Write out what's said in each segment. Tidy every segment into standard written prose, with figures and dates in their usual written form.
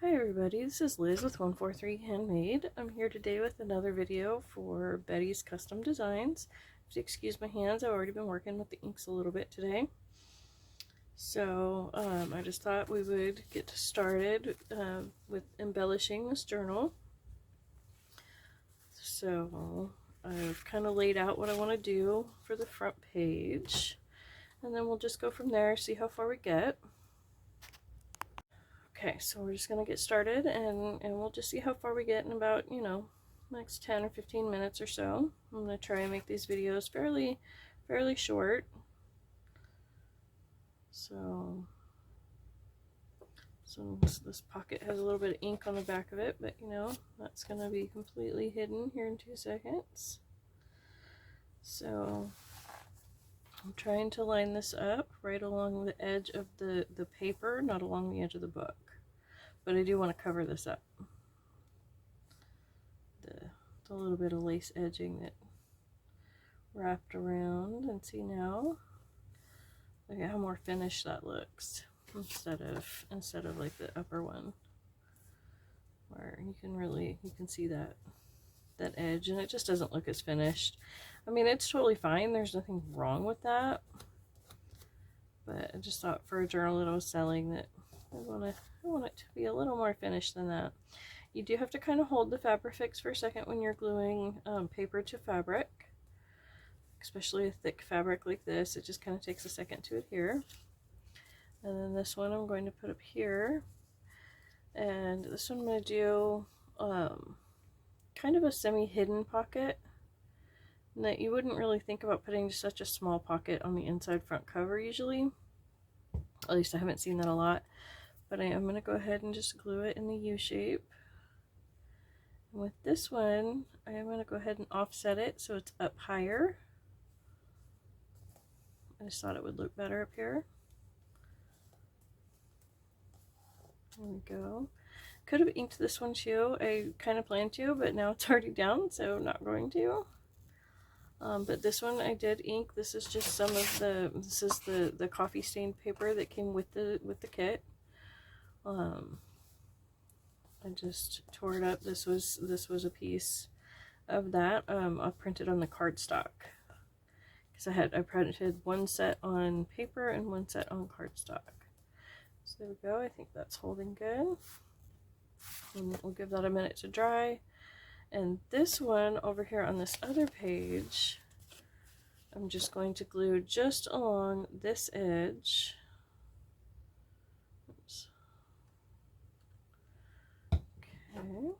Hi everybody, this is Liz with 143 Handmade. I'm here today with another video for Betty's Custom Designs. If you excuse my hands, I've already been working with the inks a little bit today. So I just thought we would get started with embellishing this journal. So I've kind of laid out what I want to do for the front page, and then we'll just go from there, see how far we get. Okay, so we're just going to get started and we'll just see how far we get in about, next 10 or 15 minutes or so. I'm going to try and make these videos fairly short. So this pocket has a little bit of ink on the back of it, but that's going to be completely hidden here in 2 seconds. So I'm trying to line this up right along the edge of the paper, not along the edge of the book. But I do want to cover this up. The little bit of lace edging that wrapped around, and see now, look at how more finished that looks instead of like the upper one, where you can see that edge, and it just doesn't look as finished. I mean, it's totally fine. There's nothing wrong with that, but I just thought for a journal that I was selling that I want it to be a little more finished than that. You do have to kind of hold the Fabrifix for a second when you're gluing paper to fabric, especially a thick fabric like this. It just kind of takes a second to adhere. And then this one I'm going to put up here, and this one I'm going to do kind of a semi-hidden pocket that you wouldn't really think about putting such a small pocket on the inside front cover usually. At least I haven't seen that a lot. But I am going to go ahead and just glue it in the U shape. And with this one, I am going to go ahead and offset it so it's up higher. I just thought it would look better up here. There we go. Could have inked this one too. I kind of planned to, but now it's already down, so I'm not going to. But this one I did ink. This is just some of the coffee stained paper that came with the kit. I just tore it up. This was a piece of that. I printed on the cardstock because I printed one set on paper and one set on cardstock. So there we go. I think that's holding good. And we'll give that a minute to dry. And this one over here on this other page, I'm just going to glue just along this edge. Okay,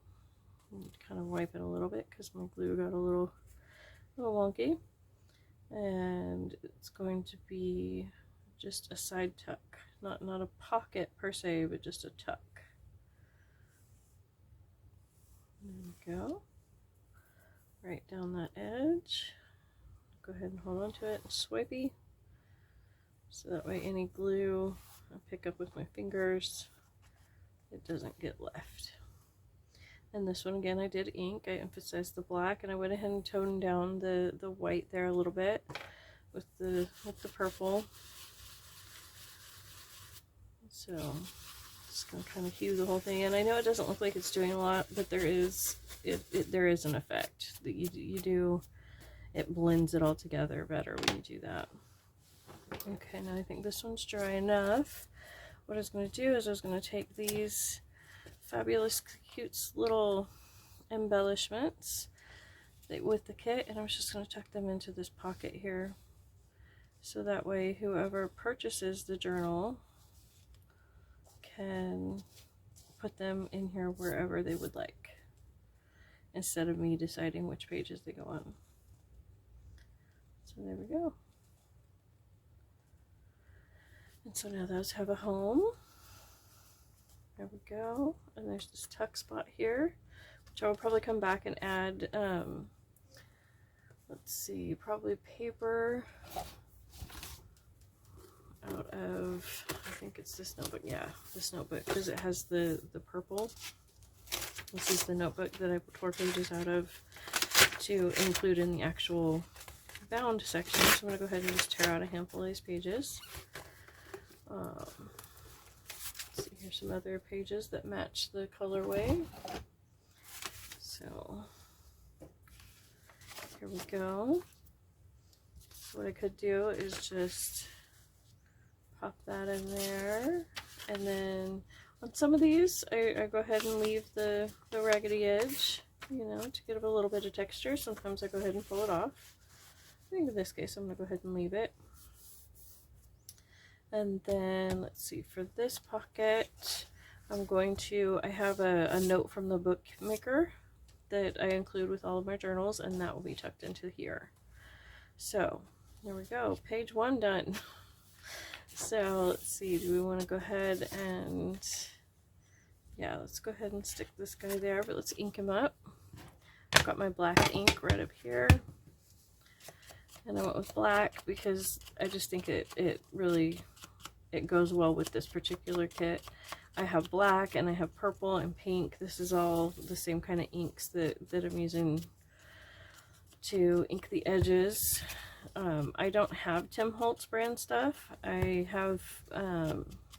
kind of wipe it a little bit because my glue got a little wonky, and it's going to be just a side tuck, not a pocket per se, but just a tuck. There we go, right down that edge. Go ahead and hold on to it and swipey, so that way any glue I pick up with my fingers, it doesn't get left. And this one again I did ink. I emphasized the black, and I went ahead and toned down the white there a little bit with the purple. So just gonna kind of hue the whole thing in. I know it doesn't look like it's doing a lot, but there is an effect that you do. It blends it all together better when you do that. Okay, now I think this one's dry enough. What I was going to do is I was going to take these fabulous cute little embellishments with the kit, and I'm just going to tuck them into this pocket here, so that way whoever purchases the journal can put them in here wherever they would like, instead of me deciding which pages they go on. So there we go. And so now those have a home. There we go. And there's this tuck spot here, which I will probably come back and add, let's see, probably paper out of, I think it's this notebook. Yeah, this notebook, because it has the purple. This is the notebook that I tore pages out of to include in the actual bound section. So I'm going to go ahead and just tear out a handful of these pages. Let's see here. Here's some other pages that match the colorway. So here we go. So what I could do is just pop that in there, and then on some of these I go ahead and leave the raggedy edge, you know, to give it a little bit of texture. Sometimes I go ahead and pull it off. I think in this case I'm going to go ahead and leave it. And then let's see, for this pocket I'm going to, I have a note from the bookmaker that I include with all of my journals, and that will be tucked into here. So there we go, page 1 done. So let's see, do we want to go ahead and, yeah, let's go ahead and stick this guy there, but let's ink him up. I've got my black ink right up here, and I went with black because I just think it really goes well with this particular kit. I have black and I have purple and pink. This is all the same kind of inks that I'm using to ink the edges. I don't have Tim Holtz brand stuff. I have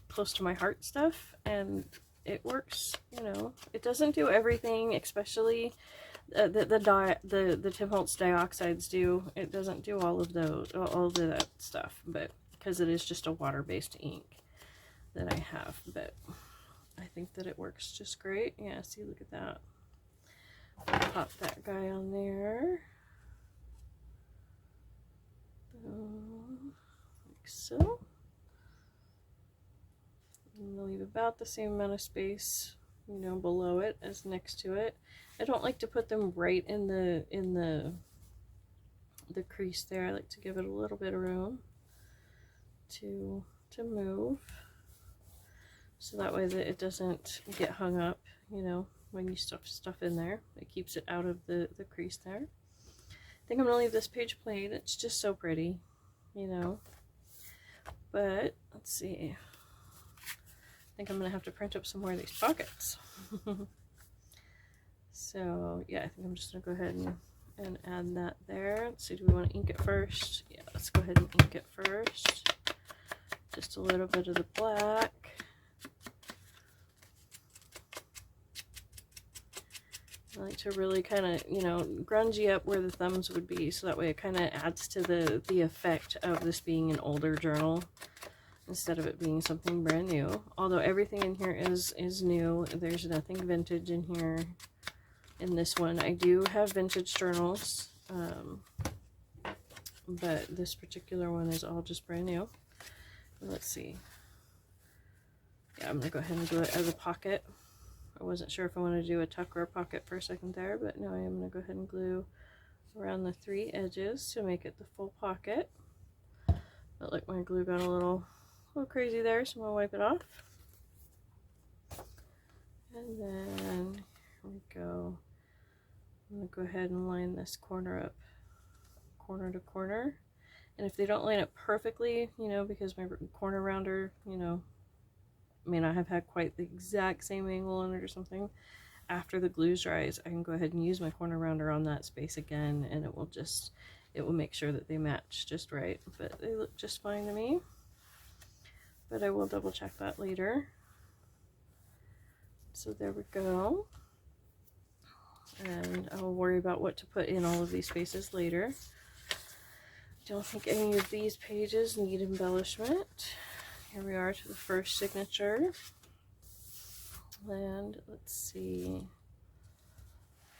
Close to My Heart stuff, and it works, you know. It doesn't do everything, especially the Tim Holtz dioxides do. It doesn't do all of that stuff, but because it is just a water-based ink that I have, but I think that it works just great. Yeah, see, look at that. I'll pop that guy on there. Like so. And I'll leave about the same amount of space, you know, below it as next to it. I don't like to put them right in the crease there. I like to give it a little bit of room to move, so that way that it doesn't get hung up, you know, when you stuff stuff in there. It keeps it out of the crease there. I think I'm gonna leave this page plain. It's just so pretty, you know. But let's see, I think I'm gonna have to print up some more of these pockets. So yeah, I think I'm just gonna go ahead and add that there. Let's see, do we want to ink it first? Yeah, let's go ahead and ink it first. Just a little bit of the black. I like to really kind of, you know, grungy up where the thumbs would be, so that way it kind of adds to the effect of this being an older journal instead of it being something brand new. Although everything in here is new. There's nothing vintage in here in this one. I do have vintage journals, but this particular one is all just brand new. Let's see. Yeah, I'm going to go ahead and do it as a pocket. I wasn't sure if I wanted to do a tuck or a pocket for a second there, but no, I am going to go ahead and glue around the 3 edges to make it the full pocket. But like my glue got a little crazy there, so I'm going to wipe it off. And then here we go. I'm going to go ahead and line this corner up, corner to corner. And if they don't line up perfectly, you know, because my corner rounder, you know, may not have had quite the exact same angle on it or something, after the glue dries, I can go ahead and use my corner rounder on that space again, and it will make sure that they match just right. But they look just fine to me. But I will double check that later. So there we go. And I will worry about what to put in all of these spaces later. Don't think any of these pages need embellishment. Here we are to the first signature. And let's see.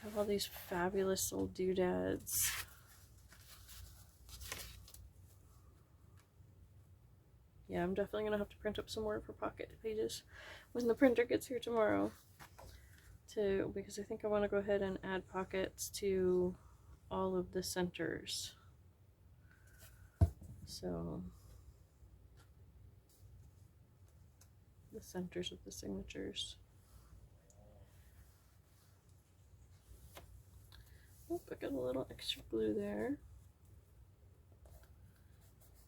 I have all these fabulous little doodads. Yeah, I'm definitely going to have to print up some more for pocket pages when the printer gets here tomorrow. Because I think I want to go ahead and add pockets to all of the centers. So the centers of the signatures. Oh, I got a little extra glue there.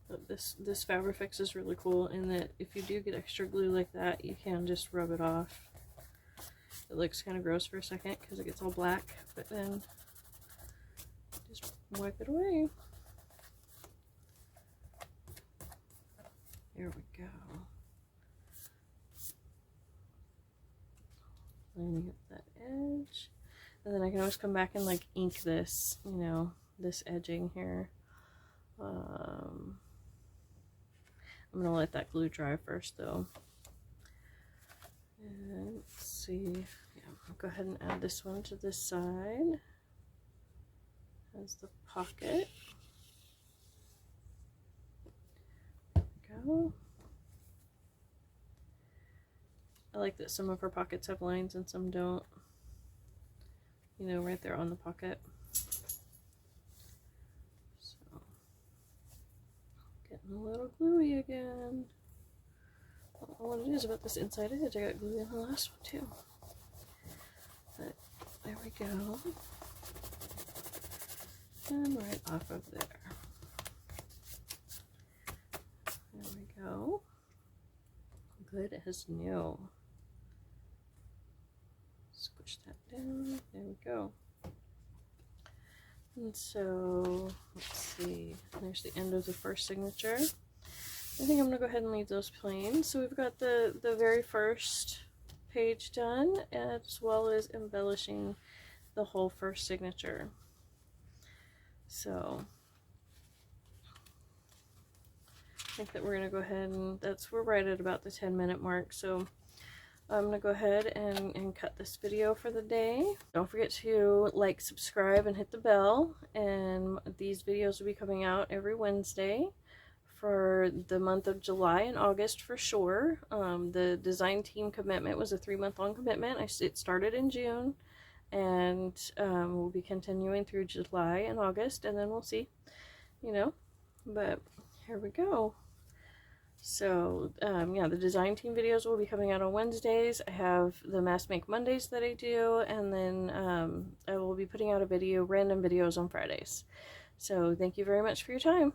But this Fabrifix is really cool in that if you do get extra glue like that, you can just rub it off. It looks kind of gross for a second because it gets all black, but then just wipe it away. There we go. lining up that edge. And then I can always come back and like ink this, you know, this edging here. I'm going to let that glue dry first though. And let's see, yeah, I'll go ahead and add this one to this side as the pocket. There we go. I like that some of her pockets have lines and some don't. You know, right there on the pocket. So, getting a little gluey again. I don't know what it is about this inside edge. I got glue in the last one too. But there we go. And right off of there. There we go. Good as new. Squish that down. There we go. And so, let's see. There's the end of the first signature. I think I'm going to go ahead and leave those plain. So we've got the very first page done, as well as embellishing the whole first signature. So I think that we're going to go ahead and we're right at about the 10-minute mark. So I'm going to go ahead and cut this video for the day. Don't forget to like, subscribe, and hit the bell. And these videos will be coming out every Wednesday for the month of July and August for sure. The design team commitment was a 3-month-long commitment. It started in June, and we'll be continuing through July and August, and then we'll see, you know. But here we go. So yeah, the design team videos will be coming out on Wednesdays. I have the Mask Make Mondays that I do, and then I will be putting out random videos on Fridays. So thank you very much for your time.